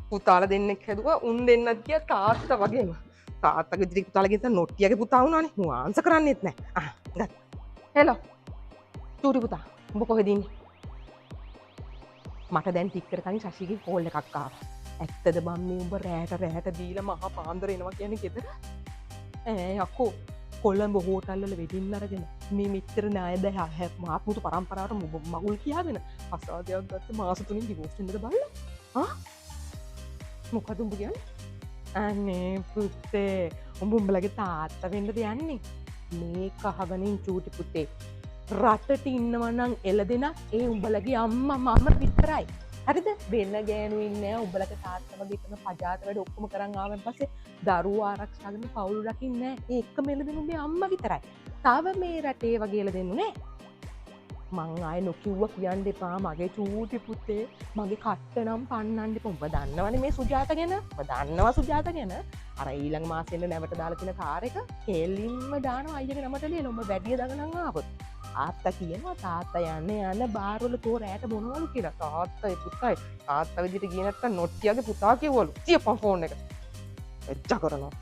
පුතාලා දෙන්නෙක් හැදුවා උන් දෙන්නත් ගියා තාත්තා වගේම. තාත්තගේ ඉදිරි පුතාලා ගිහින් නොට්ටියගේ පුතා වුණානේ. මු ආන්සර් කරන්නෙත් නැහැ. ගත්තා. හෙලෝ. චූටි පුතා. උඹ කොහෙද ඉන්නේ? මට දැන් ටික්කර කලින් ශශිගේ කෝල් එකක් ආවා. ඇත්තද බම් මේ උඹ රැට දීලා මහා පාන්දර එනවා කියන්නේ ගෙදර? යකෝ කොළඹ හෝටල් වල වෙඩින් අරගෙන මේ මෙච්චර ණයද මාත්මුතු පරම්පරාවට මගුල් කියාගෙන අසාදයක් ගත්ත මාස 3කින් ඩිවෝස් වෙන්නද බලලා? මොකද උඹ කියන්නේ? අනේ පුතේ උඹ උඹලගේ තාත්තා වෙන්නද යන්නේ? මේක අහගනින් චූටි පුතේ. රටට ඉන්නවා නම් එළදෙනා ඒ උඹලගේ අම්මා මම විතරයි. හරිද? වෙන ගෑනු ඉන්නේ නැහැ. උඹලගේ තාත්තා වගේ එකම පජාත වැඩ ඔක්කොම කරන් ආවන් පස්සේ දරුවෝ ආරක්ෂා කරන පවුල් රකින්නේ නැහැ. ඒ එක්කම එළදෙනු උඹේ අම්මා විතරයි. තාම මේ රටේ වගේ එළදෙනු නෑ. මං ආයේ නොකිව්ව කියන්න එපා මගේ චූටි පුතේ. මගේ කට්ට නම් පන්නන්න එපා. උඹ දන්නවනේ මේ සුජාත ගැන. උඹ දන්නවා සුජාත ගැන. අර ඊළඟ මාසෙන්න නැවට දාලා තියෙන කාර් එක කෙලින්ම දානවා අයියගේ නමට ලියලා. උඹ වැඩිය දගනන් ආවොත්. ආත්තා කියනවා තාත්තා යන්න බාරවල තෝ රෑට බොනවලු කියලා. තාත්තා පුතයි තාත්තා විදිහට ගියේ නැත්තම් නොට්ටියගේ පුතා කිව්වලු. තියපන් ෆෝන් එක. එච්ච කරනවා.